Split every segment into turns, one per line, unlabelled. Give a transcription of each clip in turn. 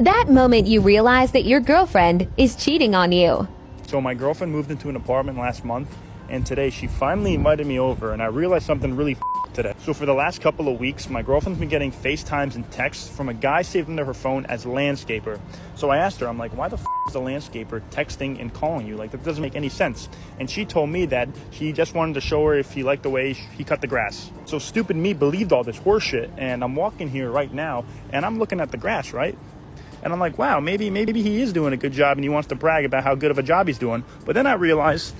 That moment you realize that your girlfriend is cheating on you.
So my girlfriend moved into an apartment last month, and today she finally invited me over, and I realized something really today. So for the last couple of weeks, my girlfriend's been getting FaceTimes and texts from a guy saved into her phone as landscaper. So I asked her, I'm like, why the is a landscaper texting and calling you? Like, that doesn't make any sense. And she told me that he just wanted to show her if he liked the way he cut the grass. So stupid me believed all this horseshit, and I'm walking here right now, and I'm looking at the grass, right? And I'm like, wow, maybe he is doing a good job and he wants to brag about how good of a job he's doing. But then I realized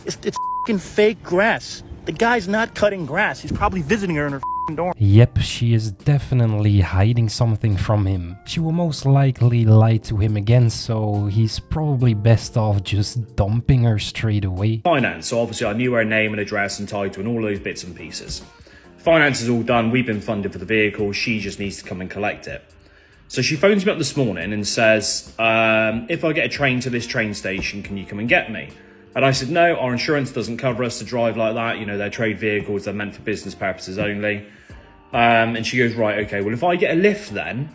it's fucking fake grass. The guy's not cutting grass. He's probably visiting her in her dorm.
Yep, she is definitely hiding something from him. She will most likely lie to him again, so he's probably best off just dumping her straight away.
Finance, so obviously I knew her name and address and title and all those bits and pieces. Finance is all done, we've been funded for the vehicle, she just needs to come and collect it. So she phones me up this morning and says, if I get a train to this train station, can you come and get me? And I said, no, our insurance doesn't cover us to drive like that. You know, they're trade vehicles, they're meant for business purposes only. And she goes, right, okay, well, if I get a lift then,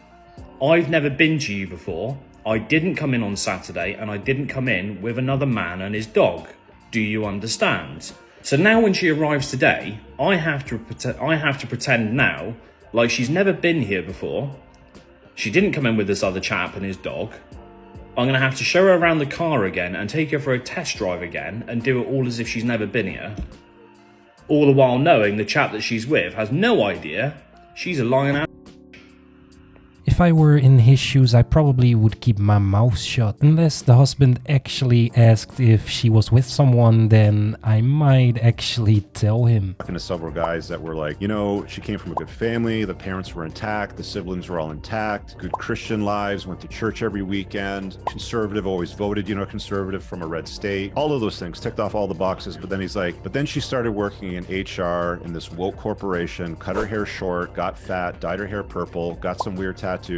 I've never been to you before. I didn't come in on Saturday and I didn't come in with another man and his dog. Do you understand? So now when she arrives today, I have to pretend now like she's never been here before. She didn't come in with this other chap and his dog. I'm going to have to show her around the car again and take her for a test drive again and do it all as if she's never been here. All the while knowing the chap that she's with has no idea she's a lying ass.
If I were in his shoes, I probably would keep my mouth shut. Unless the husband actually asked if she was with someone, then I might actually tell him.
Talking to several guys that were like, you know, she came from a good family, the parents were intact, the siblings were all intact, good Christian lives, went to church every weekend, conservative, always voted, you know, conservative from a red state. All of those things ticked off all the boxes. But then he's like, but then she started working in HR in this woke corporation, cut her hair short, got fat, dyed her hair purple, got some weird tattoos,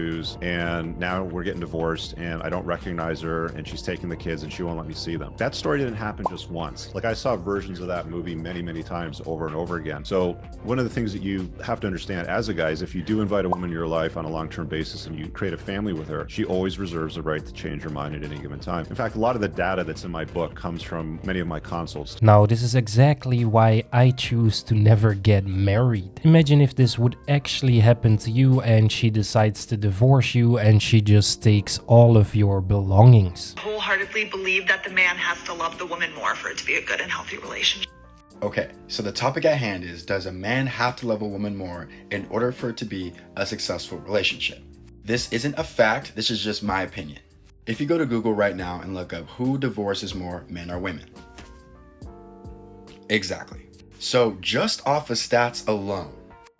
and now we're getting divorced and I don't recognize her and she's taking the kids and she won't let me see them. That story didn't happen just once. Like, I saw versions of that movie many times over and over again. So one of the things that you have to understand as a guy is if you do invite a woman in your life on a long-term basis and you create a family with her, she always reserves the right to change her mind at any given time. In fact, a lot of the data that's in my book comes from many of my consults.
Now, this is exactly why I choose to never get married. Imagine if this would actually happen to you and she decides to divorce you and she just takes all of your belongings.
Wholeheartedly believe that the man has to love the woman more for it to be a good and healthy relationship.
Okay, so the topic at hand is, does a man have to love a woman more in order for it to be a successful relationship? This isn't a fact, this is just my opinion. If you go to Google right now and look up who divorces more, men or women. Exactly. So just off of stats alone,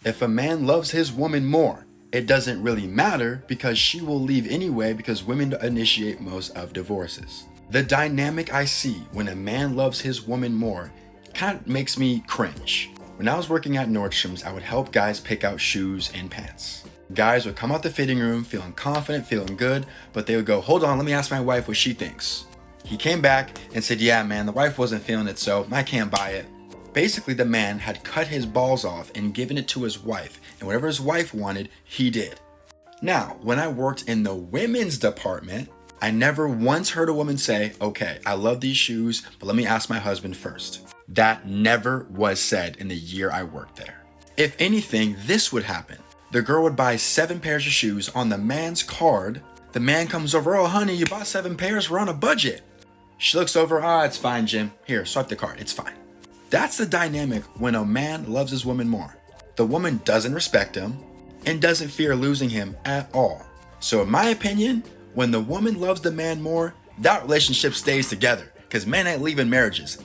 if a man loves his woman more, it doesn't really matter because she will leave anyway because women initiate most of divorces. The dynamic I see when a man loves his woman more kind of makes me cringe. When I was working at Nordstrom's, I would help guys pick out shoes and pants. Guys would come out the fitting room feeling confident, feeling good, but they would go, hold on, let me ask my wife what she thinks. He came back and said, yeah man, the wife wasn't feeling it, so I can't buy it. Basically, the man had cut his balls off and given it to his wife, and whatever his wife wanted, he did. Now, when I worked in the women's department, I never once heard a woman say, okay, I love these shoes, but let me ask my husband first. That never was said in the year I worked there. If anything, this would happen. The girl would buy 7 pairs of shoes on the man's card. The man comes over, oh honey, you bought 7 pairs, we're on a budget. She looks over, it's fine, Jim. Here, swipe the card, it's fine. That's the dynamic when a man loves his woman more. The woman doesn't respect him and doesn't fear losing him at all. So in my opinion, when the woman loves the man more, that relationship stays together because men ain't leaving marriages.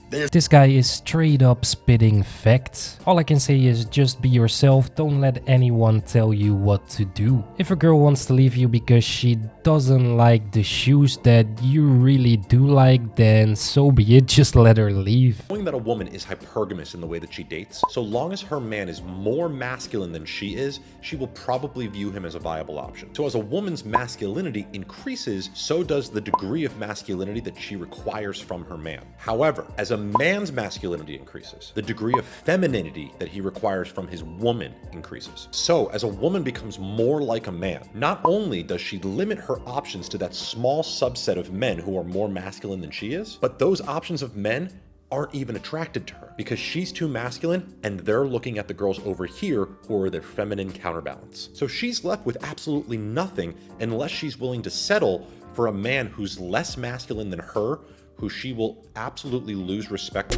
This guy is straight up spitting facts. All I can say is just be yourself, don't let anyone tell you what to do. If a girl wants to leave you because she doesn't like the shoes that you really do like, then so be it, just let her leave.
Knowing that a woman is hypergamous in the way that she dates, so long as her man is more masculine than she is, she will probably view him as a viable option. So as a woman's masculinity increases, so does the degree of masculinity that she requires from her man. However, as a man's masculinity increases, the degree of femininity that he requires from his woman increases. So as a woman becomes more like a man, not only does she limit her options to that small subset of men who are more masculine than she is, but those options of men aren't even attracted to her because she's too masculine and they're looking at the girls over here who are their feminine counterbalance. So she's left with absolutely nothing unless she's willing to settle for a man who's less masculine than her, who she will absolutely lose respect.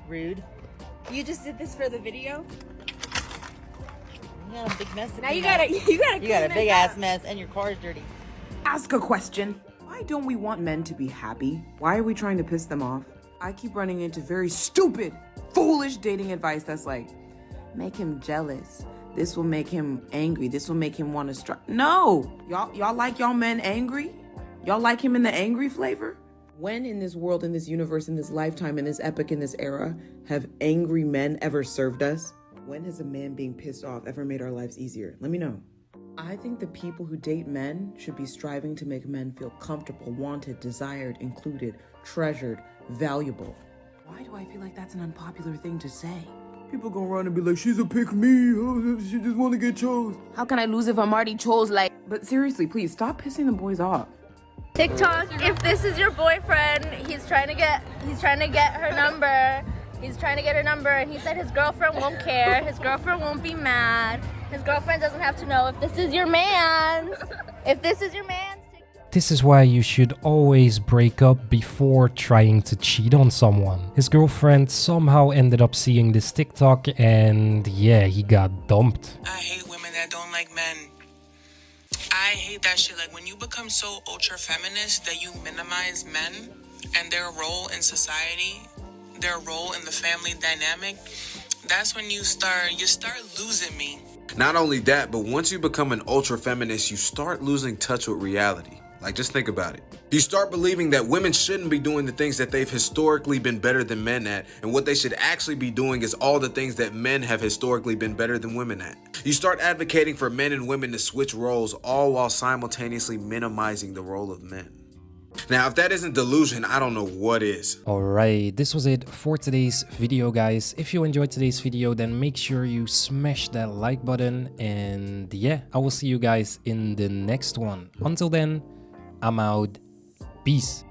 Rude. You just did this for the video? You got a big mess.
Now you got
a big ass mess and your car's dirty.
Ask a question. Why don't we want men to be happy? Why are we trying to piss them off? I keep running into very stupid, foolish dating advice that's like, make him jealous. This will make him angry. This will make him want to strike. No, y'all like y'all men angry? Y'all like him in the angry flavor? When in this world, in this universe, in this lifetime, in this epoch, in this era, have angry men ever served us? When has a man being pissed off ever made our lives easier? Let me know. I think the people who date men should be striving to make men feel comfortable, wanted, desired, included, treasured, valuable. Why do I feel like that's an unpopular thing to say? People go around and be like, she's a pick me, oh, she just want to get chose. How can I lose if I'm already chose? Like, but seriously, please stop pissing the boys off.
TikTok, if this is your boyfriend, he's trying to get her number. He's trying to get her number, and he said his girlfriend won't care. His girlfriend won't be mad. His girlfriend doesn't have to know if this is your man. If this is your man.
This is why you should always break up before trying to cheat on someone. His girlfriend somehow ended up seeing this TikTok and yeah, he got dumped.
I hate women that don't like men. I hate that shit. Like when you become so ultra feminist that you minimize men and their role in society, their role in the family dynamic, that's when you start losing me.
Not only that, but once you become an ultra feminist, you start losing touch with reality. Like, just think about it. You start believing that women shouldn't be doing the things that they've historically been better than men at, and what they should actually be doing is all the things that men have historically been better than women at. You start advocating for men and women to switch roles, all while simultaneously minimizing the role of men. Now, if that isn't delusion, I don't know what is.
Alright, this was it for today's video, guys. If you enjoyed today's video, then make sure you smash that like button. And yeah, I will see you guys in the next one. Until then, I'm out. Peace.